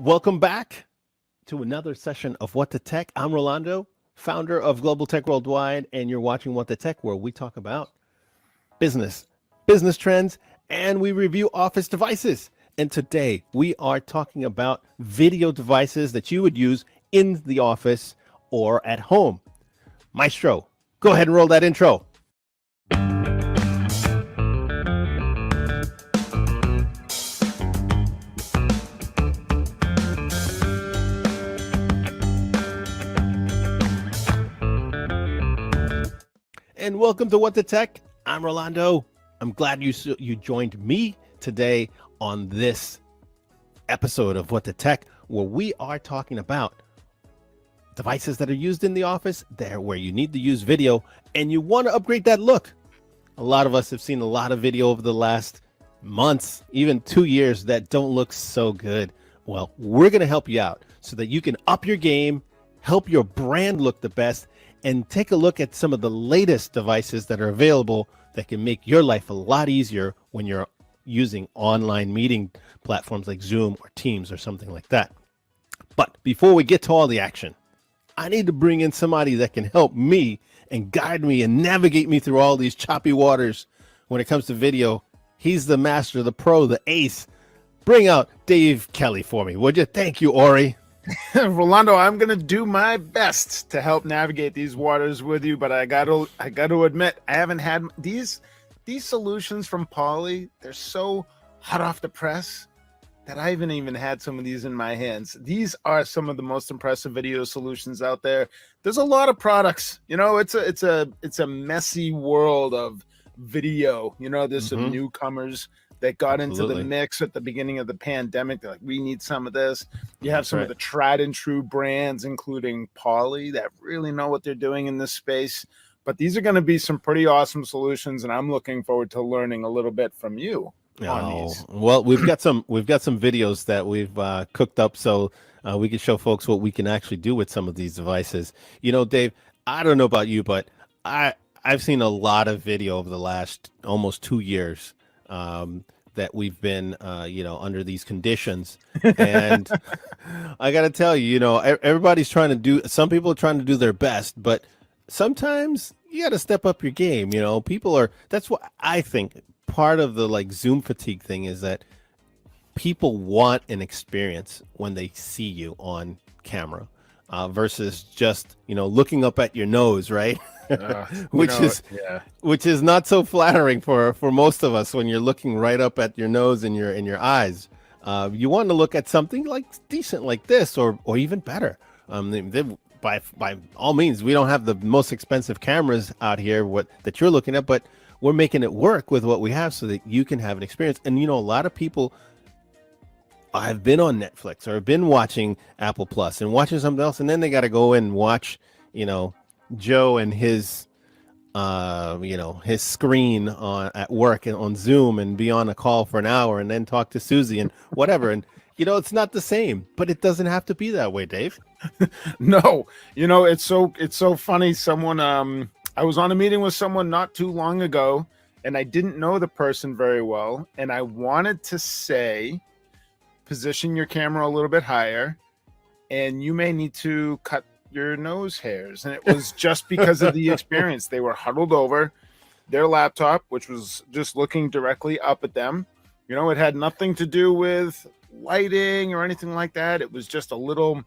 Welcome back to another session of What the Tech. I'm Rolando, founder of Global Tech Worldwide, and you're watching What the Tech, where we talk about business trends, and we review office devices. And today we are talking about video devices that you would use in the office or at home. Maestro, go ahead and roll that intro. And welcome to What the Tech. I'm Rolando. I'm glad you joined me today on this episode of What the Tech, where we are talking about devices that are used in the office, there where you need to use video and you want to upgrade that look. A lot of us have seen a lot of video over the last months, even 2 years, that don't look so good. Well, we're going to help you out so that you can up your game, help your brand look the best, and take a look at some of the latest devices that are available that can make your life a lot easier when you're using online meeting platforms like Zoom or Teams or something like that. But before we get to all the action, I need to bring in somebody that can help me and guide me and navigate me through all these choppy waters when it comes to video. He's the master, the pro, the ace. Bring out Dave Kelly for me, would you? Thank you, Ori. Rolando, I'm gonna do my best to help navigate these waters with you, but I gotta admit, I haven't had these solutions from Poly. They're so hot off the press that I haven't even had some of these in my hands. These are some of the most impressive video solutions out there. There's a lot of products. You know, it's a messy world of video. You know, there's some newcomers that got into the mix at the beginning of the pandemic. They're like, we need some of this. You have some of the tried and true brands, including Poly, that really know what they're doing in this space. But these are going to be some pretty awesome solutions, and I'm looking forward to learning a little bit from you on these. Well, we've got some videos that we've cooked up, so we can show folks what we can actually do with some of these devices. You know, Dave, I don't know about you, but I've seen a lot of video over the last almost 2 years that we've been, under these conditions. And I got to tell you, everybody's trying to do, some people are trying to do their best, but sometimes you got to step up your game. That's what I think part of the Zoom fatigue thing is, that people want an experience when they see you on camera versus just, looking up at your nose, right? Which is not so flattering for most of us when you're looking right up at your nose and your eyes. You want to look at something like decent like this, or even better. By all means, we don't have the most expensive cameras out here that you're looking at, but we're making it work with what we have so that you can have an experience. And a lot of people have been on Netflix or have been watching Apple Plus and watching something else, and then they got to go and watch, Joe and his screen at work and on Zoom and be on a call for an hour and then talk to Susie and whatever. And, it's not the same, but it doesn't have to be that way, Dave. No, it's so funny. Someone, I was on a meeting with someone not too long ago, and I didn't know the person very well. And I wanted to say, position your camera a little bit higher, and you may need to cut your nose hairs. And it was just because of the experience. They were huddled over their laptop, which was just looking directly up at them. It had nothing to do with lighting or anything like that. It was just a little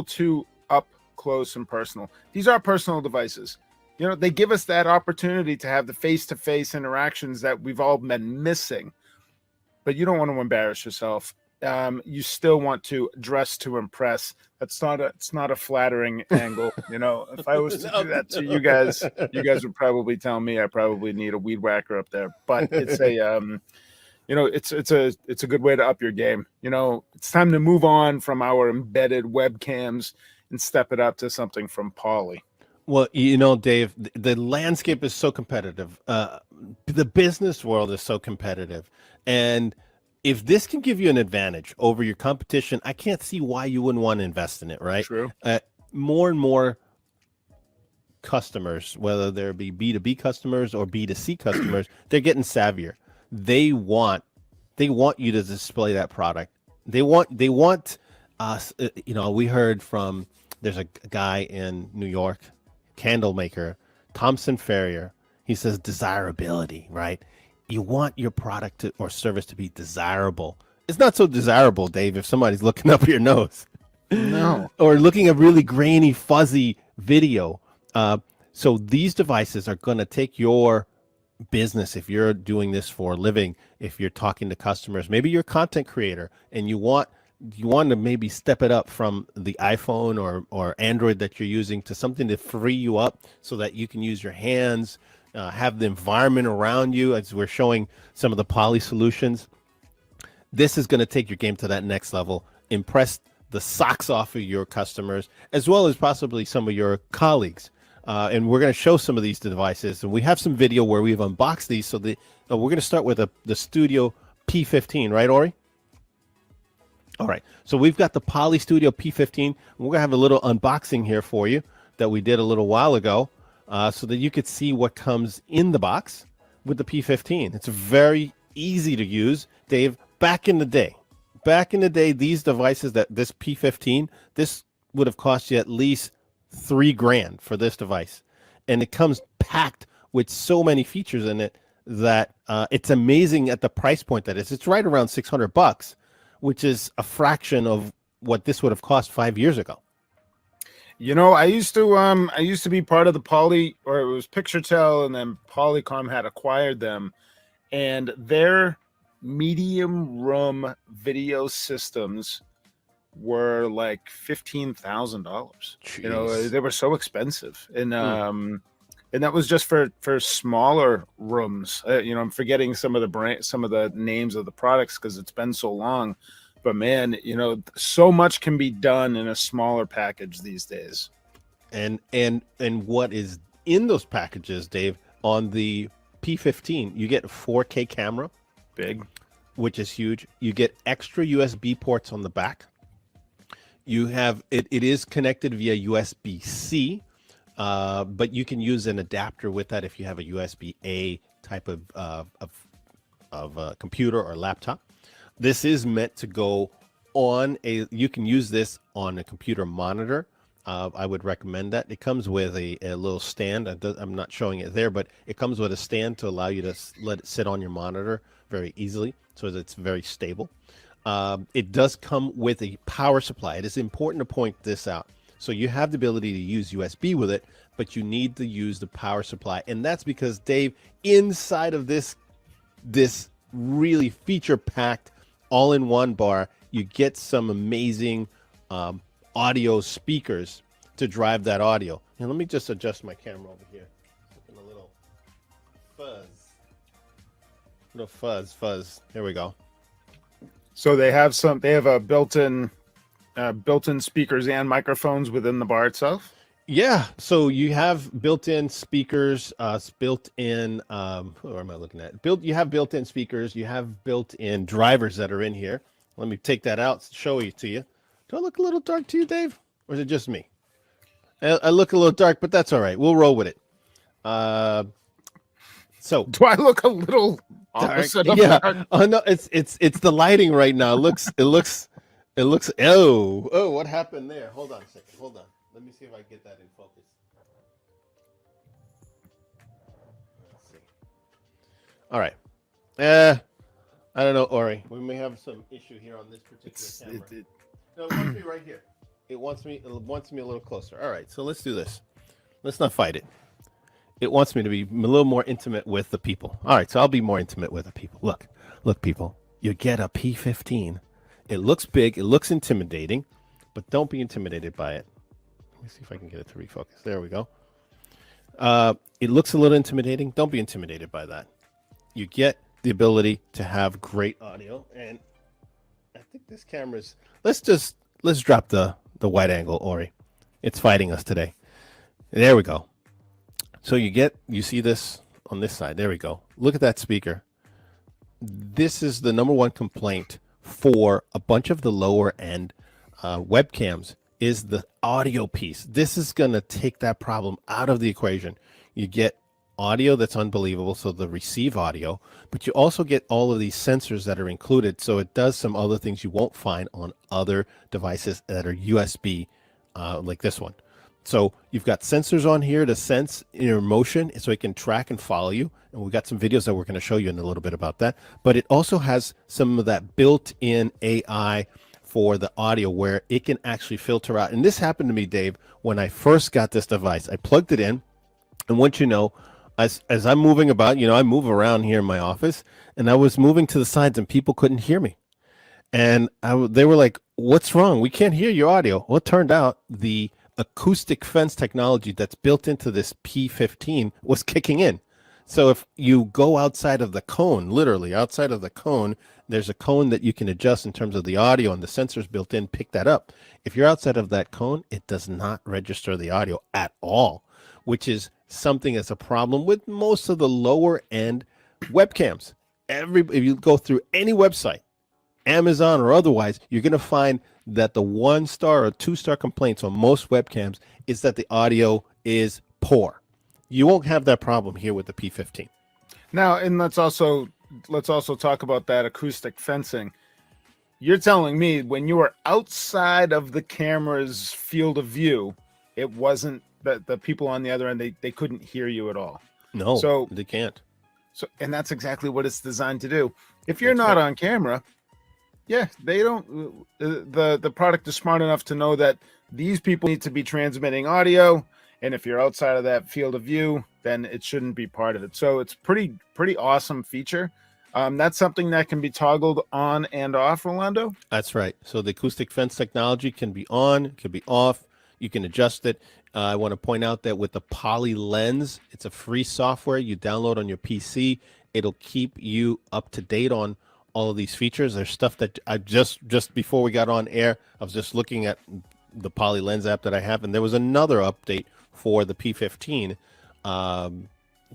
too up close and personal. These are personal devices. They give us that opportunity to have the face-to-face interactions that we've all been missing. But you don't want to embarrass yourself. You still want to dress to impress. It's not a flattering angle. If I was to do that to you guys would probably tell me I probably need a weed whacker up there. But it's it's a good way to up your game. It's time to move on from our embedded webcams and step it up to something from Poly. Well, Dave, the landscape is so competitive. The business world is so competitive, and if this can give you an advantage over your competition, I can't see why you wouldn't want to invest in it, right? True. More and more customers, whether there be B2B customers or B2C customers, they're getting savvier. They want you to display that product. They want You know, we heard from, there's a guy in New York, candle maker, Thompson Ferrier. He says desirability, right? You want your product or service to be desirable. It's not so desirable, Dave, if somebody's looking up your nose No. or looking at really grainy, fuzzy video. So these devices are going to take your business, if you're doing this for a living, if you're talking to customers, maybe you're a content creator and you want to maybe step it up from the iPhone or Android that you're using to something to free you up so that you can use your hands, have the environment around you, as we're showing some of the Poly solutions. This is going to take your game to that next level, impress the socks off of your customers, as well as possibly some of your colleagues. And we're going to show some of these devices, and we have some video where we've unboxed these. So we're going to start with the Studio P15, right, Ori? All right, so we've got the Poly Studio P15. We're going to have a little unboxing here for you that we did a little while ago so that you could see what comes in the box with the P15. It's very easy to use. Dave, back in the day, these devices, this P15, this would have cost you at least $3,000 for this device. And it comes packed with so many features in it that it's amazing at the price point that is. It's right around $600, which is a fraction of what this would have cost 5 years ago. You know, I used to be part of the Poly, or it was PictureTel, and then Polycom had acquired them, and their medium room video systems were like $15,000. You know, they were so expensive, and that was just for smaller rooms. You know, I'm forgetting some of the names of the products because it's been so long. But man, you know, so much can be done in a smaller package these days. And what is in those packages, Dave? On the P15, you get a 4K camera, Big, which is huge. You get extra USB ports on the back. You have it is connected via USB-C. But you can use an adapter with that if you have a USB-A type of computer or laptop. This is meant to go on you can use this on a computer monitor. I would recommend that. It comes with a little stand. I'm not showing it there, but it comes with a stand to allow you to let it sit on your monitor very easily so that it's very stable. It does come with a power supply. It is important to point this out. So you have the ability to use USB with it, but you need to use the power supply. And that's because, Dave, inside of this really feature-packed all-in-one bar, you get some amazing audio speakers to drive that audio. And let me just adjust my camera over here. A little fuzz. Here we go. So they have a built-in speakers and microphones within the bar itself. Yeah, so you have built-in speakers, built-in. Who am I looking at? You have built-in speakers. You have built-in drivers that are in here. Let me take that out, show it to you. Do I look a little dark to you, Dave, or is it just me? I look a little dark, but that's all right. We'll roll with it. So do I look a little opposite? Yeah. Oh no, it's the lighting right now. It looks. Oh, what happened there? Hold on a second. Hold on. Let me see if I get that in focus. Let's see. All right. I don't know, Ori. We may have some issue here on this particular camera. No, it wants me right here. It wants me a little closer. All right, so let's do this. Let's not fight it. It wants me to be a little more intimate with the people. All right, so I'll be more intimate with the people. Look, people. You get a P15. It looks big. It looks intimidating, but don't be intimidated by it. Let me see if I can get it to refocus. There we go. It looks a little intimidating. Don't be intimidated by that. You get the ability to have great audio, and I think this camera's. Let's drop the wide angle, Ori. It's fighting us today. There we go. So you see this on this side. There we go. Look at that speaker. This is the number one complaint for a bunch of the lower end webcams is the audio piece. This is going to take that problem out of the equation. You get audio that's unbelievable, so the receive audio, but you also get all of these sensors that are included, so it does some other things you won't find on other devices that are USB, like this one. So you've got sensors on here to sense your motion so it can track and follow you. And we've got some videos that we're going to show you in a little bit about that. But it also has some of that built-in AI for the audio where it can actually filter out. And this happened to me, Dave, when I first got this device. I plugged it in, and once you know, as I'm moving about, I move around here in my office, and I was moving to the sides and people couldn't hear me. And they were like, "What's wrong? We can't hear your audio." Well, it turned out the acoustic fence technology that's built into this P15 was kicking in. So if you go outside of the cone, literally outside of the cone, there's a cone that you can adjust in terms of the audio, and the sensors built in pick that up. If you're outside of that cone, it does not register the audio at all, which is something that's a problem with most of the lower end webcams. If you go through any website, Amazon or otherwise, you're going to find that the 1-star or 2-star complaints on most webcams is that the audio is poor. You won't have that problem here with the P15. Now, and let's also talk about that acoustic fencing. You're telling me when you were outside of the camera's field of view, it wasn't that the people on the other end, they couldn't hear you at all. No, so they can't. So, and that's exactly what it's designed to do. If you're not on camera, yeah, they don't. The product is smart enough to know that these people need to be transmitting audio, and if you're outside of that field of view, then it shouldn't be part of it. So it's pretty awesome feature. That's something that can be toggled on and off, Rolando. That's right. So the acoustic fence technology can be on, can be off. You can adjust it. I want to point out that with the Poly Lens, it's a free software you download on your PC. It'll keep you up to date on all of these features. There's stuff that I just before we got on air, I was just looking at the Poly Lens app that I have, and there was another update for the P15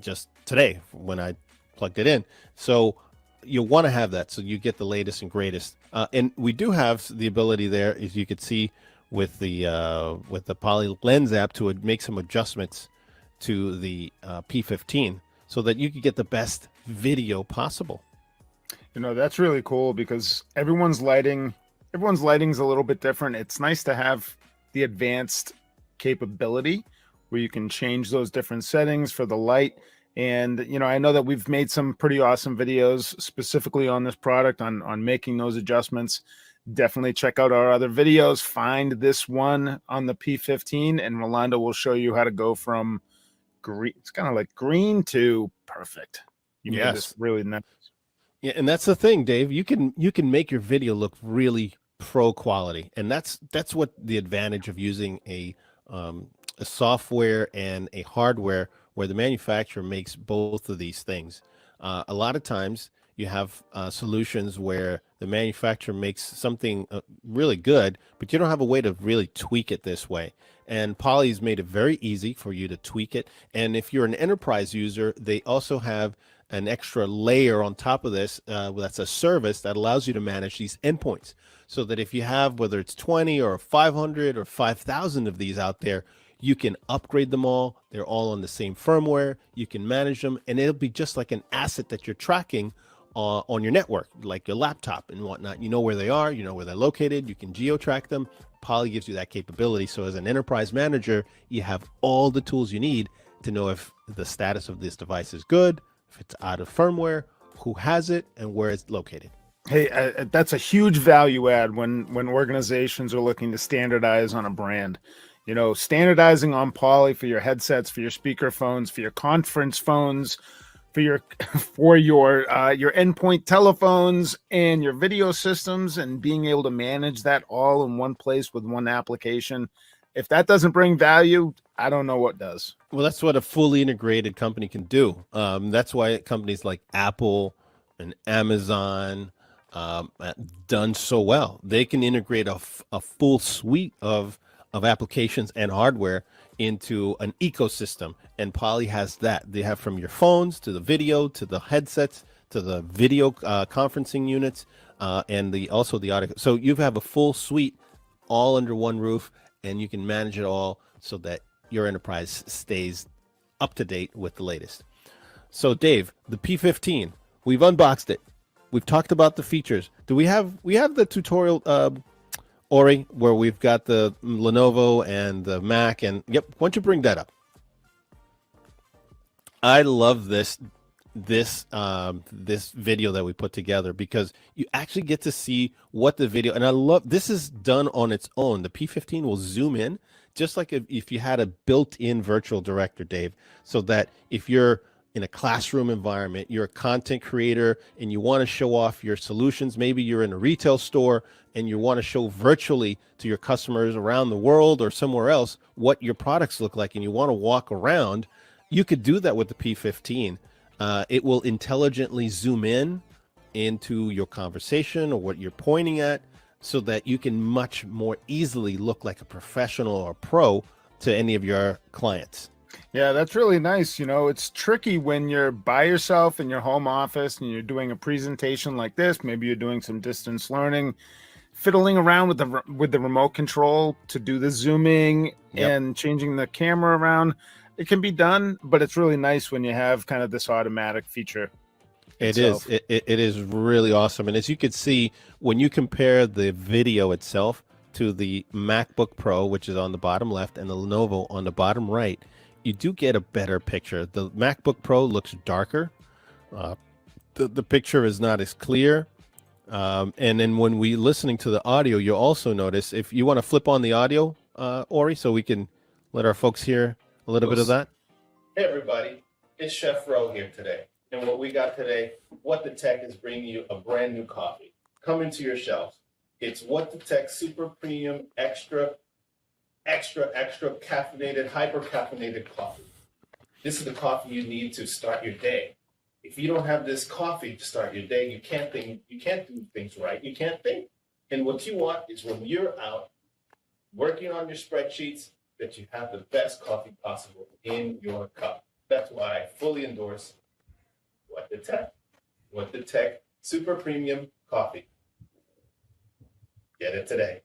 just today when I plugged it in. So you'll want to have that so you get the latest and greatest. And we do have the ability there, as you could see with the Poly Lens app, to make some adjustments to the P15 so that you can get the best video possible. That's really cool because everyone's lighting's a little bit different. It's nice to have the advanced capability where you can change those different settings for the light. And, I know that we've made some pretty awesome videos specifically on this product on making those adjustments. Definitely check out our other videos. Find this one on the P15, and Rolando will show you how to go from green. It's kind of like green to perfect. You made this really nice. Yeah, and that's the thing, Dave. You can make your video look really pro quality, and that's what the advantage of using a software and a hardware where the manufacturer makes both of these things. A lot of times you have solutions where the manufacturer makes something really good, but you don't have a way to really tweak it this way. And Poly's made it very easy for you to tweak it. And if you're an enterprise user, they also have an extra layer on top of this that's a service that allows you to manage these endpoints, so that if you have, whether it's 20 or 500 or 5,000 of these out there, you can upgrade them all. They're all on the same firmware. You can manage them, and it'll be just like an asset that you're tracking on your network, like your laptop and whatnot. You know where they are, you know where they're located, you can geo-track them. Poly gives you that capability. So as an enterprise manager, you have all the tools you need to know if the status of this device is good, if it's out of firmware, who has it, and where it's located. Hey, that's a huge value add when organizations are looking to standardize on a brand. Standardizing on Poly for your headsets, for your speaker phones, for your conference phones, for your endpoint telephones and your video systems, and being able to manage that all in one place with one application. If that doesn't bring value, I don't know what does. Well, that's what a fully integrated company can do. That's why companies like Apple and Amazon done so well. They can integrate a full suite of applications and hardware into an ecosystem, and Poly has that. They have from your phones to the video to the headsets to the video conferencing units and also the audio. So you have a full suite all under one roof, and you can manage it all so that your enterprise stays up to date with the latest. So Dave, the P15, we've unboxed it. We've talked about the features. Do we have the tutorial, Ori, where we've got the Lenovo and the Mac, and yep, why don't you bring that up? I love this video that we put together because you actually get to see what the video, and I love this is done on its own. The P15 will zoom in just like if you had a built-in virtual director, Dave, so that if you're in a classroom environment, you're a content creator and you want to show off your solutions, maybe you're in a retail store and you want to show virtually to your customers around the world or somewhere else what your products look like, and you want to walk around, you could do that with the P15. It will intelligently zoom in into your conversation or what you're pointing at so that you can much more easily look like a professional or pro to any of your clients. Yeah, that's really nice. You know, it's tricky when you're by yourself in your home office and you're doing a presentation like this. Maybe you're doing some distance learning, fiddling around with the remote control to do the zooming and changing the camera around. It can be done, but it's really nice when you have kind of this automatic feature. It is. It is really awesome. And as you can see, when you compare the video itself to the MacBook Pro, which is on the bottom left, and the Lenovo on the bottom right, you do get a better picture. The MacBook Pro looks darker. The picture is not as clear. And then when we listening to the audio, you'll also notice, if you want to flip on the audio, Ori, so we can let our folks hear a little bit of that. Hey everybody, it's Chef Ro here today. And what we got today, What the Teck is bringing you a brand new coffee coming to your shelves. It's What the Teck Super Premium Extra caffeinated, hyper caffeinated coffee. This is the coffee you need to start your day. If you don't have this coffee to start your day, you can't think, you can't do things right, you can't think. And what you want is when you're out working on your spreadsheets, that you have the best coffee possible in your cup. That's why I fully endorse What the Teck Super Premium Coffee. Get it today.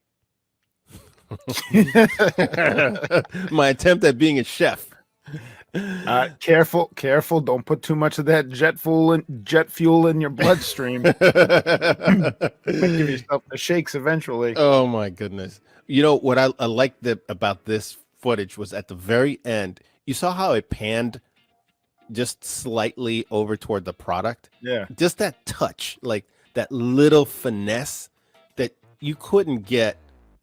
My attempt at being a chef. Careful. Don't put too much of that jet fuel in your bloodstream. Might give yourself the shakes eventually. Oh my goodness. You know what I liked about this footage was at the very end, you saw how it panned just slightly over toward the product. Yeah. Just that touch, like that little finesse that you couldn't get.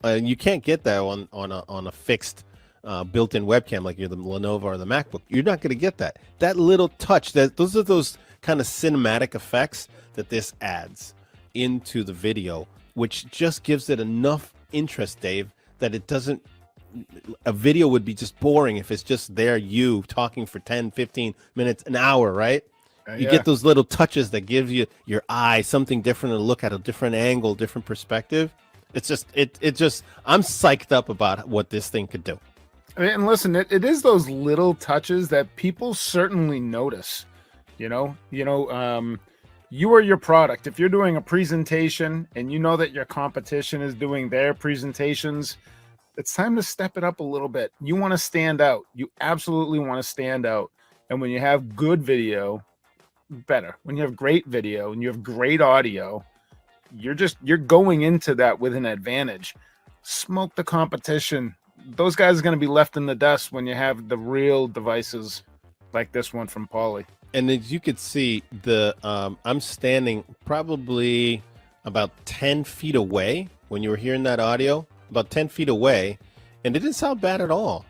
You can't get that on a fixed built-in webcam like you're the Lenovo or the MacBook. You're not going to get that. That little touch, those are those kind of cinematic effects that this adds into the video, which just gives it enough interest, Dave, that it doesn't. A video would be just boring if it's just there, you talking for 10, 15 minutes, an hour, right? You get those little touches that give you your eye something different to look at, a different angle, different perspective. It's just, I'm psyched up about what this thing could do. And listen, it is those little touches that people certainly notice. You are your product. If you're doing a presentation and you know that your competition is doing their presentations, it's time to step it up a little bit. You want to stand out. You absolutely want to stand out. And when you have good video, better. When you have great video and you have great audio, you're going into that with an advantage. Smoke the competition. Those guys are going to be left in the dust when you have the real devices like this one from Poly. And as you could see, I'm standing probably about 10 feet away when you were hearing that audio, about 10 feet away, and it didn't sound bad at all.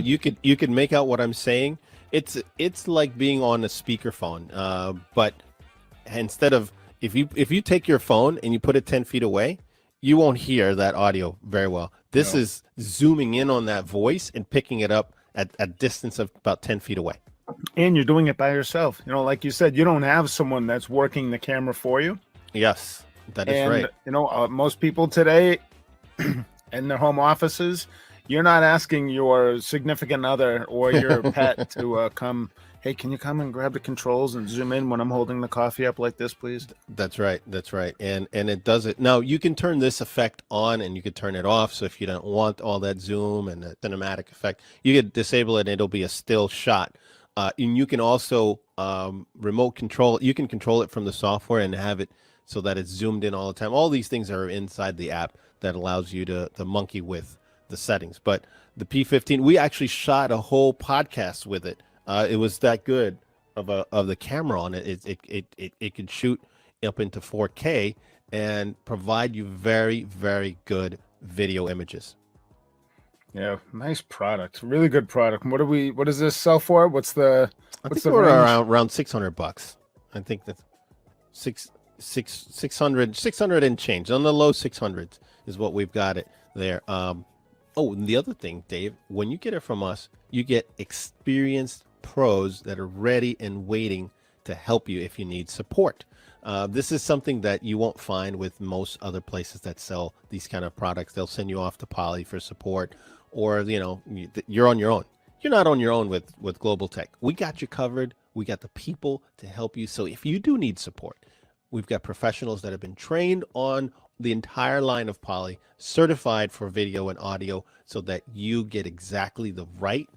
You could make out what I'm saying. It's like being on a speakerphone, but instead of if you take your phone and you put it 10 feet away, you won't hear that audio very well. This is zooming in on that voice and picking it up at a distance of about 10 feet away. And you're doing it by yourself. Like you said, you don't have someone that's working the camera for you. Yes, that is right. Most people today in their home offices, you're not asking your significant other or your pet to come, hey, can you come and grab the controls and zoom in when I'm holding the coffee up like this, please? That's right. And it does it. Now, you can turn this effect on and you can turn it off. So if you don't want all that zoom and the cinematic effect, you can disable it and it'll be a still shot. And you can also remote control. You can control it from the software and have it so that it's zoomed in all the time. All these things are inside the app that allows you to monkey with the settings. But the P15, we actually shot a whole podcast with it. It was that good of the camera on it. It can shoot up into 4K and provide you very, very good video images. Yeah, nice product. Really good product. What does this sell for? What's the range? Around $600. I think that's 600 and change. On the low 600s is what we've got it there. Oh, and the other thing, Dave, when you get it from us, you get experienced pros that are ready and waiting to help you if you need support. This is something that you won't find with most other places that sell these kind of products. They'll send you off to Poly for support, or you're on your own. You're not on your own with Global Tech. We got you covered. We got the people to help you. So if you do need support, we've got professionals that have been trained on the entire line of Poly, certified for video and audio, so that you get exactly the right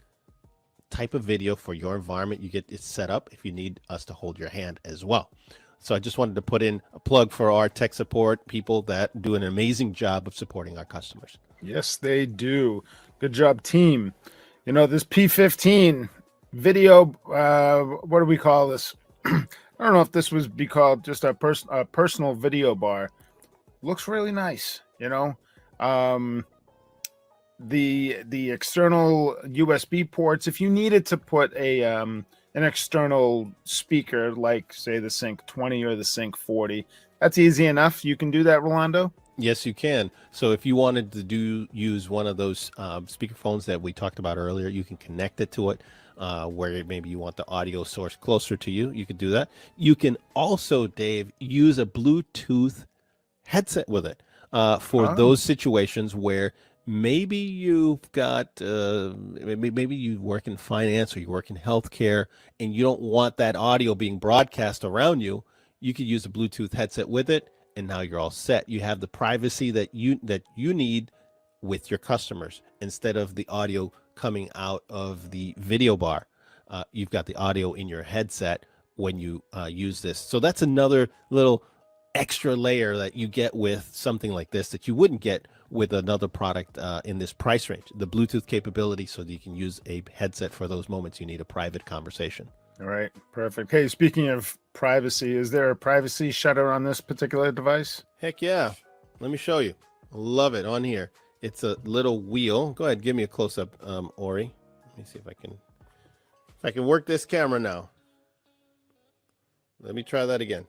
type of video for your environment. You get it set up if you need us to hold your hand as well. So I just wanted to put in a plug for our tech support people that do an amazing job of supporting our customers. Yes, they do. Good job, team. This P15 video, what do we call this? I don't know if this was be called just a personal video bar. Looks really nice, the external USB ports. If you needed to put an external speaker, like say the Sync 20 or the Sync 40, that's easy enough. You can do that, Rolando. Yes, you can. So if you wanted to use one of those speakerphones that we talked about earlier, you can connect it to it. Where maybe you want the audio source closer to you, you could do that. You can also, Dave, use a Bluetooth headset with it for those situations where maybe you've got maybe you work in finance or you work in healthcare and you don't want that audio being broadcast around you. You could use a Bluetooth headset with it, and now you're all set. You have the privacy that you need with your customers. Instead of the audio coming out of the video bar, you've got the audio in your headset when you use this. So that's another little extra layer that you get with something like this that you wouldn't get with another product in this price range. The Bluetooth capability, so that you can use a headset for those moments you need a private conversation. All right, perfect. Hey, speaking of privacy, is there a privacy shutter on this particular device? Heck yeah. Let me show you. Love it on here. It's a little wheel. Go ahead, give me a close-up, Ori. Let me see if I can work this camera now. Let me try that again.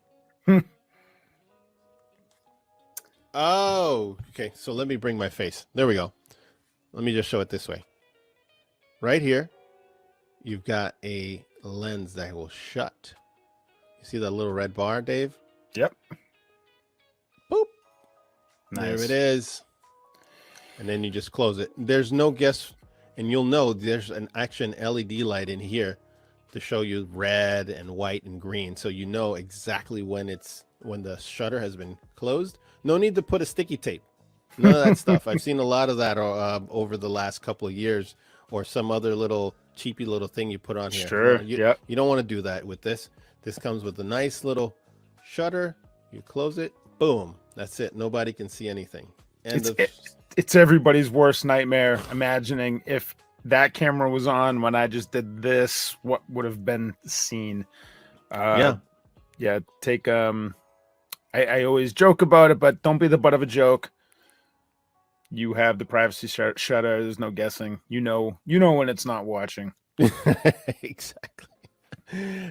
Oh, okay. So let me bring my face. There we go. Let me just show it this way. Right here, you've got a lens that will shut. You see that little red bar, Dave? Yep. Boop. Nice. There it is. And then you just close it. There's no guess, and you'll know there's an action LED light in here to show you red and white and green, so you know exactly when the shutter has been closed. No need to put a sticky tape. None of that stuff. I've seen a lot of that over the last couple of years, or some other little cheapy little thing you put on here. Sure. You don't want to do that with this. This comes with a nice little shutter. You close it. Boom. That's it. Nobody can see anything. It's everybody's worst nightmare, imagining if that camera was on when I just did this, what would have been seen. Take I always joke about it, but don't be the butt of a joke. You have the privacy shutter. There's no guessing. You know when it's not watching. Exactly.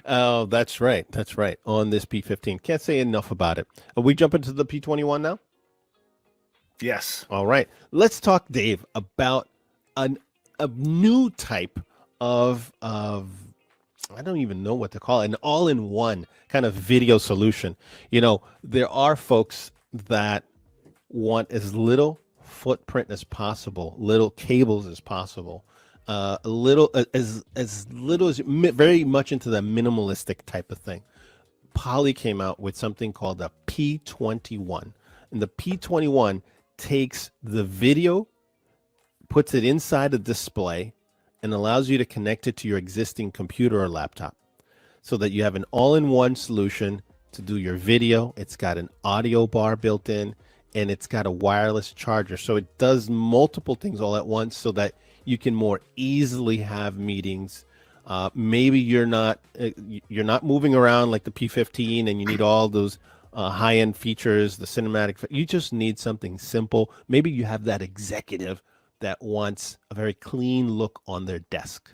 Oh, that's right. That's right. On this P15. Can't say enough about it. Are we jumping to the P21 now? Yes. All right. Let's talk, Dave, about a new type of I don't even know what to call it, an all-in-one kind of video solution. There are folks that want as little footprint as possible, little cables as possible, as little as very much into the minimalistic type of thing. Poly came out with something called the P21, and the P21 takes the video, puts it inside a display, and allows you to connect it to your existing computer or laptop so that you have an all-in-one solution to do your video. It's got an audio bar built in, and it's got a wireless charger. So it does multiple things all at once so that you can more easily have meetings. Maybe you're not moving around like the P15 and you need all those high-end features, the cinematic. You just need something simple. Maybe you have that executive that wants a very clean look on their desk,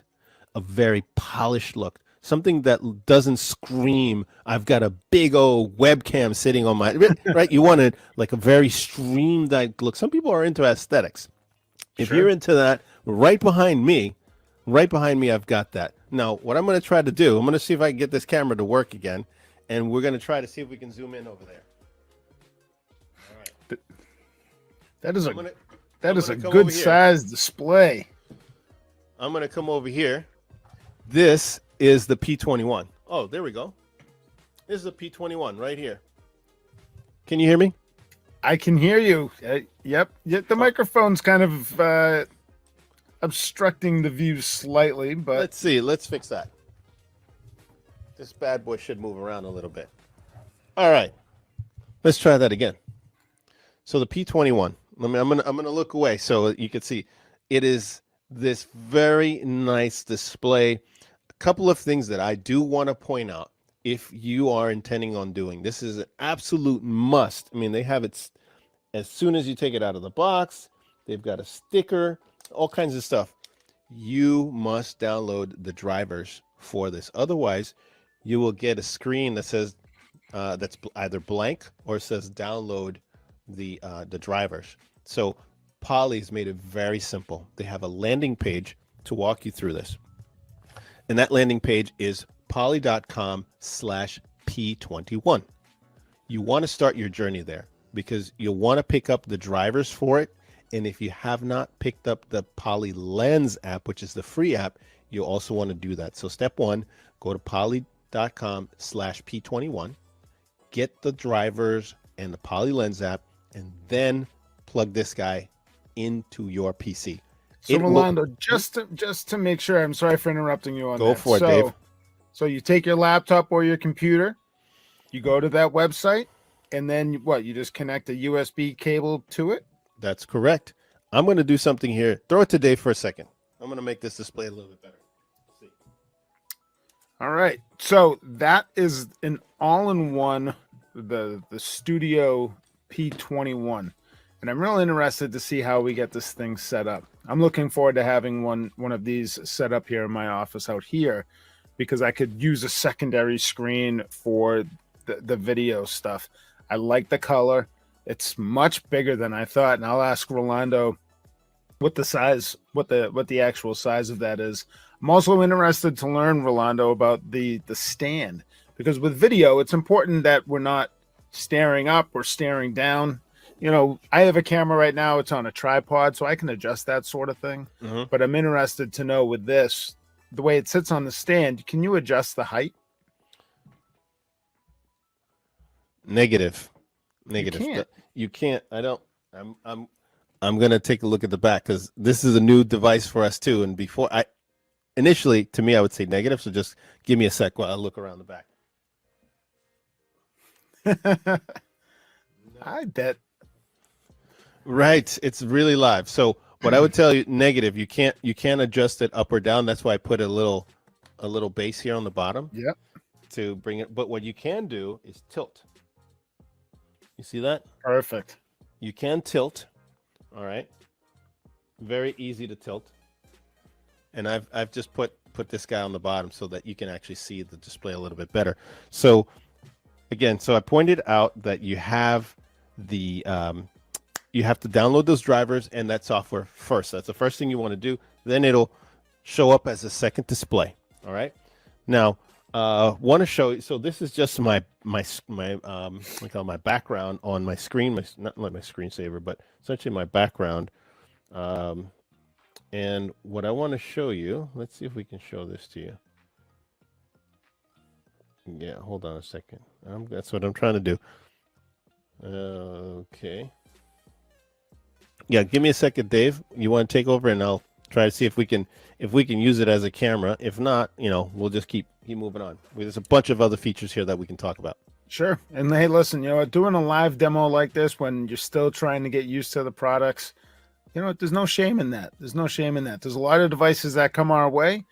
a very polished look, something that doesn't scream, I've got a big old webcam sitting on my, right? You wanted like a very streamlined look. Some people are into aesthetics. If Sure. you're into that, right behind me, I've got that. Now, what I'm going to try to do, I'm going to see if I can get this camera to work again, and we're going to try to see if we can zoom in over there. All right. That is a come over good here. size display. I'm going to come over here. This is the P21. Oh, there we go. This is the P21 right here. Can you hear me? I can hear you. Yep. The microphone's kind of obstructing the view slightly, but Let's see. Let's fix that. This bad boy should move around a little bit. All right. Let's try that again. So the P21. I'm gonna look away so you can see. It is this very nice display. A couple of things that I do want to point out if you are intending on doing this is an absolute must. I mean, they have it as soon as you take it out of the box. They've got a sticker, all kinds of stuff. You must download the drivers for this. Otherwise, you will get a screen that says that's either blank or says download the drivers. So Poly's made it very simple. They have a landing page to walk you through this. And that landing page is poly.com/P21. You want to start your journey there because you'll want to pick up the drivers for it. And if you have not picked up the Poly Lens app, which is the free app, you'll also want to do that. So step one, go to poly.com/P21, get the drivers and the Poly Lens app, and then plug this guy into your PC. so Rolando, just to make sure, I'm sorry for interrupting you on that. Go for it, Dave. So you take your laptop or your computer, you go to that website, and then what? You just connect a USB cable to it? That's correct. I'm going to do something here. Throw it to Dave for a second. I'm going to make this display a little bit better. Let's see. All right. So that is an all-in-one, the Studio P21. And I'm really interested to see how we get this thing set up. I'm looking forward to having one of these set up here in my office out here because I could use a secondary screen for the video stuff. I like the color. It's much bigger than I thought, and I'll ask Rolando what the size, what the actual size of that is. I'm also interested to learn, Rolando, about the stand, because with video, it's important that we're not staring up or staring down. You know, I have a camera right now, it's on a tripod, so I can adjust that sort of thing. Mm-hmm. But I'm interested to know with this, the way it sits on the stand, can you adjust the height? Negative. You can't. I don't. I'm gonna take a look at the back because this is a new device for us too. And before initially to me I would say negative. So just give me a sec while I look around the back. I bet. Right. It's really live. So what I would tell you, negative. You can't adjust it up or down. That's why I put a little base here on the bottom. Yep. To bring it. But what you can do is tilt. You see that? Perfect. You can tilt. All right. Very easy to tilt. And I've just put this guy on the bottom so that you can actually see the display a little bit better. So again, so I pointed out that you have the you have to download those drivers and that software first. That's the first thing you want to do. Then it'll show up as a second display. All right. Now, want to show you. So this is just my we call my background on my screen. Not like my screensaver, but essentially my background. And what I want to show you. Let's see if we can show this to you. Yeah, hold on a second. That's what I'm trying to do. Okay. Yeah, give me a second, Dave. You want to take over, and I'll Try to see if we can use it as a camera. If not, we'll just keep moving on. There's a bunch of other features here that we can talk about. Sure. And hey, listen, doing a live demo like this when you're still trying to get used to the products, there's no shame in that. There's no shame in that. There's a lot of devices that come our way,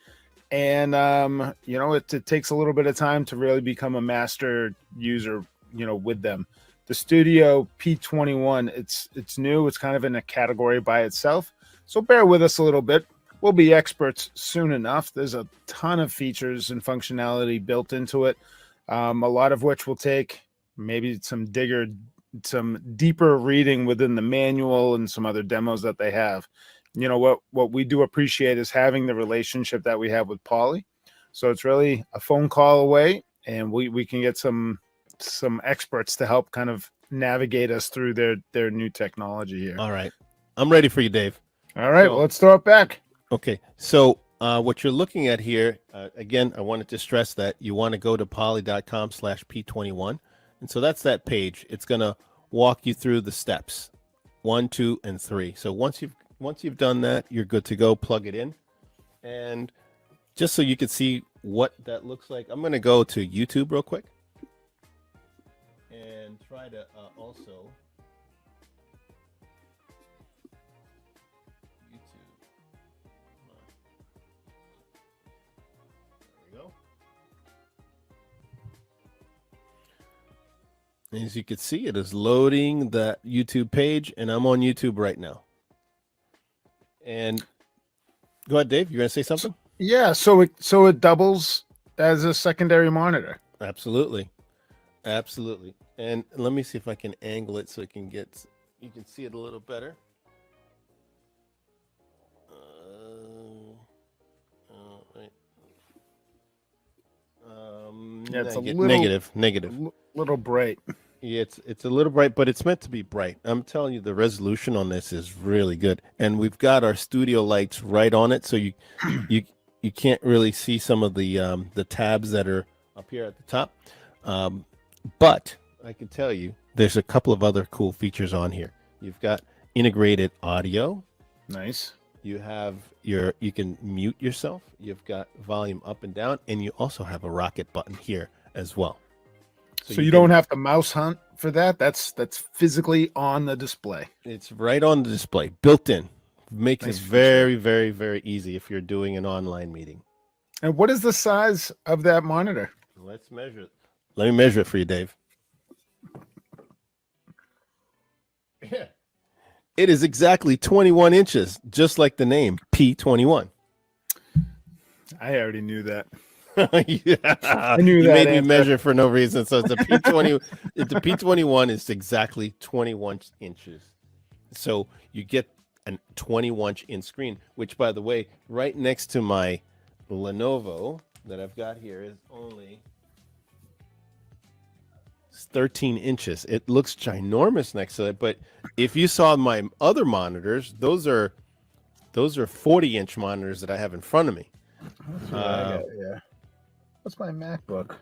and it takes a little bit of time to really become a master user, with them. The Studio P21, it's new. It's kind of in a category by itself. So bear with us a little bit. We'll be experts soon enough. There's a ton of features and functionality built into it, a lot of which will take maybe some deeper reading within the manual and some other demos that they have. What we do appreciate is having the relationship that we have with Poly. So it's really a phone call away, and we can get some experts to help kind of navigate us through their new technology here. All right. I'm ready for you, Dave. All right, well, let's throw it back. Okay, so what you're looking at here, again, I wanted to stress that you want to go to poly.com/P21. And so that's that page. It's going to walk you through the steps 1, 2, and 3. So once you've done that, you're good to go. Plug it in. And just so you can see what that looks like, I'm going to go to YouTube real quick and try to also... As you can see, it is loading that YouTube page, and I'm on YouTube right now. And go ahead, Dave. You're going to say something? Yeah. So it doubles as a secondary monitor. Absolutely. And let me see if I can angle it so you can see it a little better. Yeah, it's negative. Little bright. Yeah, it's a little bright, but it's meant to be bright. I'm telling you, the resolution on this is really good, and we've got our studio lights right on it, so you can't really see some of the tabs that are up here at the top. But I can tell you, there's a couple of other cool features on here. You've got integrated audio. Nice. You have you can mute yourself. You've got volume up and down, and you also have a rocket button here as well. So you don't have to mouse hunt for that. That's physically on the display. It's right on the display, built in. Makes it very, very, very easy if you're doing an online meeting. And what is the size of that monitor? Let's measure it. Let me measure it for you, Dave. Yeah. It is exactly 21 inches, just like the name, P21. I already knew that. Yeah. I knew you that made answer. me measure for no reason. So it's a P20. The P21 is exactly 21 inches. So you get a 21-inch screen, which, by the way, right next to my Lenovo that I've got here is only 13 inches. It looks ginormous next to it, but if you saw my other monitors, those are 40-inch monitors that I have in front of me. Yeah. What's my MacBook?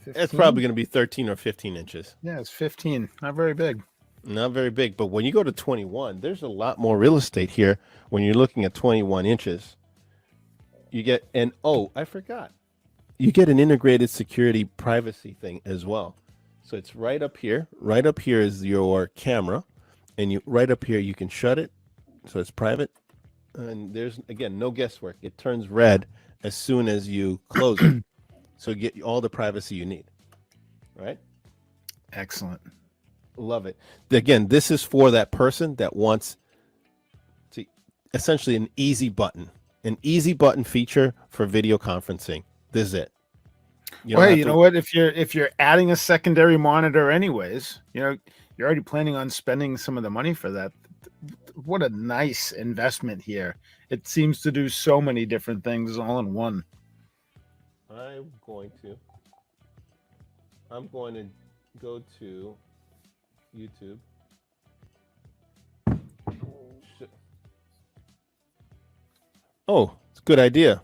15? It's probably going to be 13 or 15 inches. Yeah, it's 15. Not very big. Not very big, but when you go to 21, there's a lot more real estate here when you're looking at 21 inches. You get, and oh, I forgot. You get an integrated security privacy thing as well. So it's right up here. Right up here is your camera, and right up here you can shut it, so it's private. And there's, again, no guesswork. It turns red as soon as you close it. So you get all the privacy you need. Right? Excellent. Love it. Again, this is for that person that wants to essentially an easy button feature for video conferencing. This is it. Well, hey, you know what? If you're adding a secondary monitor anyways, you're already planning on spending some of the money for that. What a nice investment here. It seems to do so many different things all in one. I'm going to go to YouTube. Oh, it's a good idea.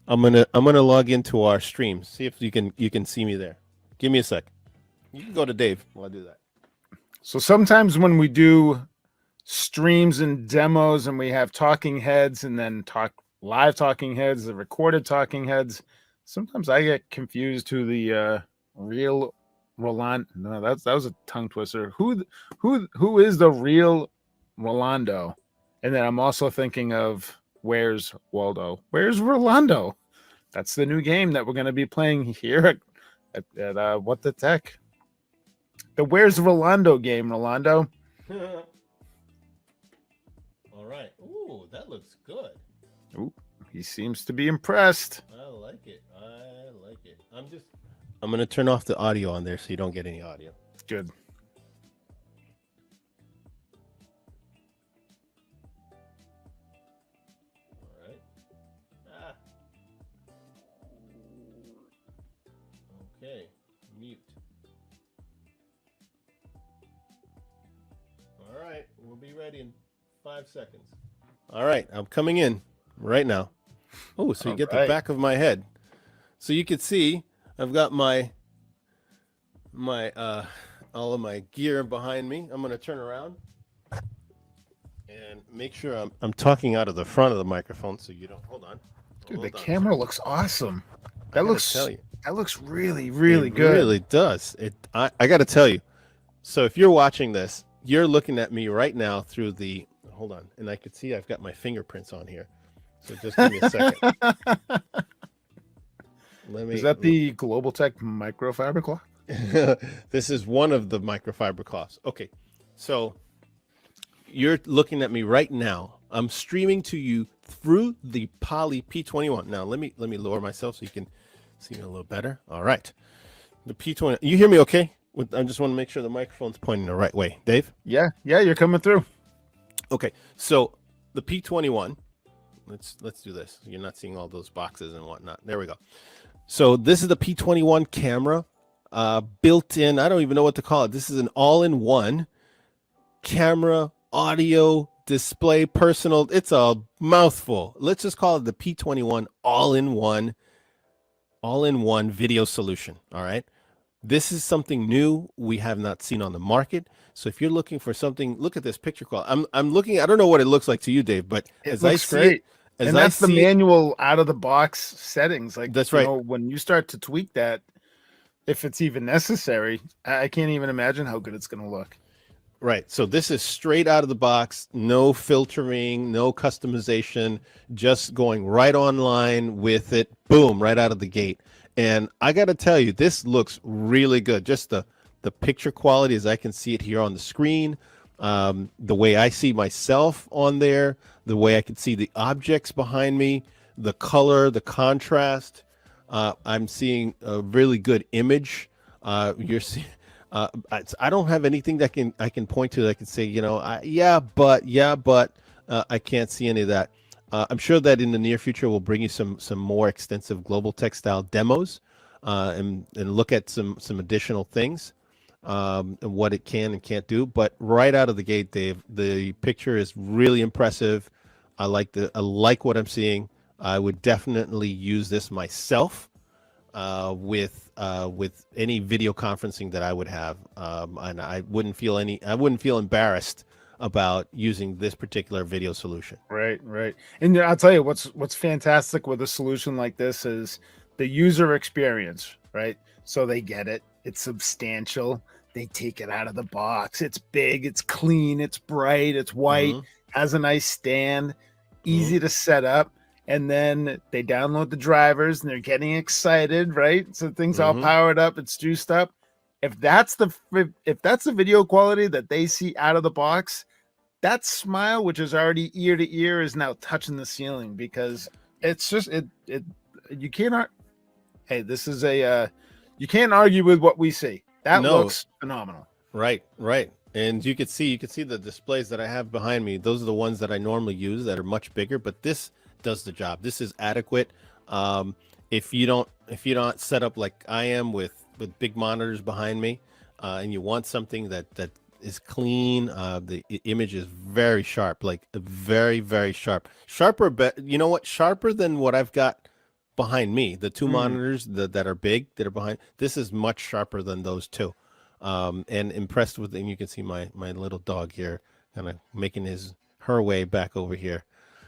I'm gonna log into our stream. See if you can see me there. Give me a sec. You can go to Dave while I do that. So sometimes when we do streams and demos, and we have talking heads, and then live talking heads, the recorded talking heads. Sometimes I get confused who the real Roland. No, that was a tongue twister. Who is the real Rolando? And then I'm also thinking of Where's Waldo? Where's Rolando? That's the new game that we're going to be playing here at What the Tech. The Where's Rolando game, Rolando. All right. Ooh, that looks good. Ooh, he seems to be impressed. I like it. I'm going to turn off the audio on there so you don't get any audio. Good. All right. Okay. Mute. All right. We'll be ready in 5 seconds. All right. I'm coming in right now. Oh, so you get the back of my head. So you can see I've got my all of my gear behind me. I'm going to turn around and make sure I'm talking out of the front of the microphone so you don't. Hold on. Dude, the camera looks awesome. That looks really, really good. It really does. I got to tell you. So if you're watching this, you're looking at me right now through the. Hold on, and I could see I've got my fingerprints on here. So just give me a second. Is that the Global Tech microfiber cloth? This is one of the microfiber cloths. Okay, so you're looking at me right now. I'm streaming to you through the Poly P21. Now let me lower myself so you can see me a little better. All right, the P20. You hear me okay? I just want to make sure the microphone's pointing the right way. Dave? Yeah, you're coming through. Okay, so the P21. Let's do this. You're not seeing all those boxes and whatnot. There we go. So this is the P21 camera, built in. I don't even know what to call it. This is an all-in-one camera, audio, display, personal. It's a mouthful. Let's just call it the P21 all-in-one video solution. All right. This is something new we have not seen on the market. So if you're looking for something, look at this picture quality. I'm looking. I don't know what it looks like to you, Dave, but as I see it. And that's the manual out of the box settings. Like, that's right. When you start to tweak that, if it's even necessary, I can't even imagine how good it's going to look. Right. So this is straight out of the box, no filtering, no customization, just going right online with it. Boom, right out of the gate. And I got to tell you, this looks really good. Just the picture quality as I can see it here on the screen, the way I see myself on there, the way I can see the objects behind me, the color, the contrast. I'm seeing a really good image. You're seeing. I don't have anything that I can point to that I can say, but I can't see any of that. I'm sure that in the near future we'll bring you some more extensive global textile demos and look at some additional things and what it can and can't do. But right out of the gate, Dave, the picture is really impressive. I like what I'm seeing. I would definitely use this myself with any video conferencing that I would have, and I wouldn't feel embarrassed about using this particular video solution. Right. And I'll tell you what's fantastic with a solution like this is the user experience, right? So they get it. It's substantial. They take it out of the box. It's big. It's clean. It's bright. It's white. Has a nice stand. Easy to set up. And then they download the drivers and they're getting excited, right? So things all powered up, it's juiced up. If that's the video quality that they see out of the box, that smile, which is already ear to ear, is now touching the ceiling because it's just you cannot. Hey, this is you can't argue with what we see. That looks phenomenal. Right. And you could see the displays that I have behind me. Those are the ones that I normally use that are much bigger, but this does the job. This is adequate. If you don't set up like I am with big monitors behind me, and you want something that is clean, the image is very sharp, like very, very sharp, sharper. But you know what? Sharper than what I've got behind me. The two monitors that are big that are behind. This is much sharper than those two. And impressed with. And you can see my little dog here kind of making her way back over here.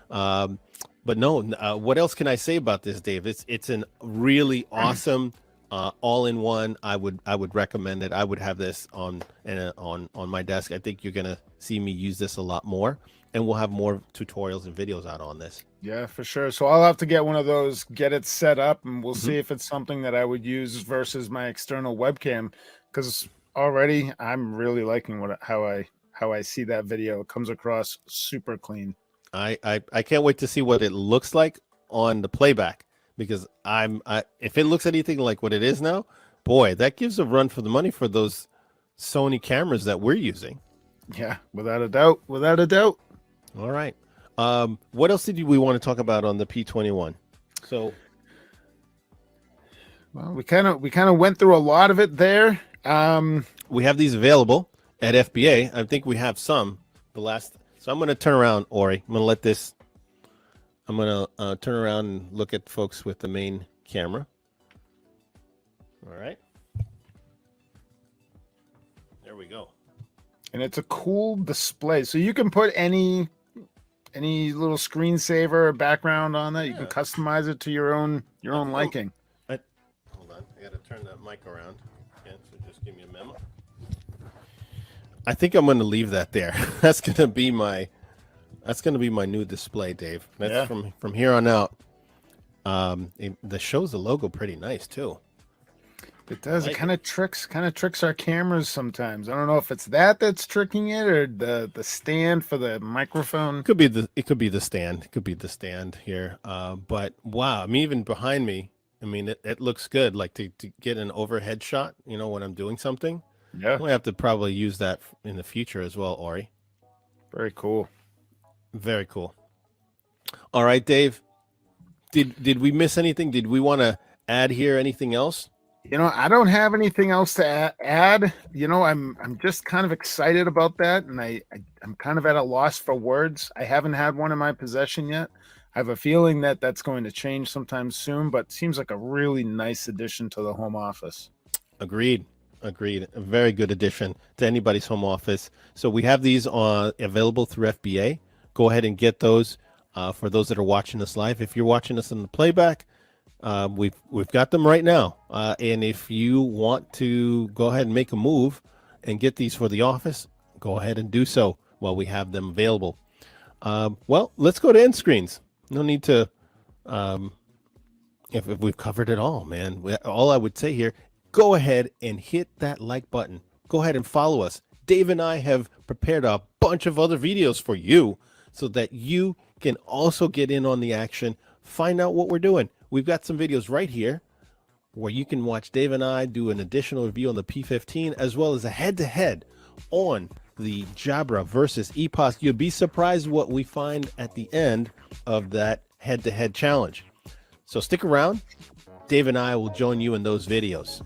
But no, what else can I say about this, Dave? It's a really awesome all-in-one. I would recommend it. I would have this on my desk. I think you're gonna see me use this a lot more, and we'll have more tutorials and videos out on this. Yeah, for sure. So I'll have to get one of those, get it set up, and we'll see if it's something that I would use versus my external webcam. Because already I'm really liking how I see that video. It comes across super clean. I can't wait to see what it looks like on the playback, because if it looks anything like what it is now, boy, that gives a run for the money for those Sony cameras that we're using. Yeah, without a doubt, without a doubt. All right. What else did we want to talk about on the P21? So, well, we kind of went through a lot of it there. We have these available at FBA. I think we have some. So I'm going to turn around, Ori. I'm going to turn around and look at folks with the main camera. All right. There we go. And it's a cool display. So you can put any little screensaver or background on that. You can customize it to your own liking. Hold on. I got to turn that mic around. Okay, so just give me a memo. I think I'm going to leave that there. That's going to be my new display, Dave. That's from here on out. The shows the logo pretty nice too. It does. It kind of tricks our cameras sometimes. I don't know if it's that's tricking it or the stand for the microphone. It could be the stand. It could be the stand here. But wow, I mean, even behind me, I mean, it looks good. Like to get an overhead shot, when I'm doing something. Yeah. We have to probably use that in the future as well, Ori. Very cool. Very cool. All right, Dave. Did we miss anything? Did we want to add here anything else? I don't have anything else to add. I'm just kind of excited about that, and I'm kind of at a loss for words. I haven't had one in my possession yet. I have a feeling that that's going to change sometime soon, but it seems like a really nice addition to the home office. Agreed. A very good addition to anybody's home office. So we have these available through FBA. Go ahead and get those for those that are watching us live. If you're watching us in the playback, we've got them right now. And if you want to go ahead and make a move and get these for the office, go ahead and do so while we have them available. Well, let's go to end screens. No need to, if we've covered it all, man. All I would say here, go ahead and hit that like button. Go ahead and follow us. Dave and I have prepared a bunch of other videos for you so that you can also get in on the action, find out what we're doing. We've got some videos right here where you can watch Dave and I do an additional review on the P15, as well as a head-to-head on the Jabra versus EPOS. You'll be surprised what we find at the end of that head-to-head challenge. So stick around. Dave and I will join you in those videos.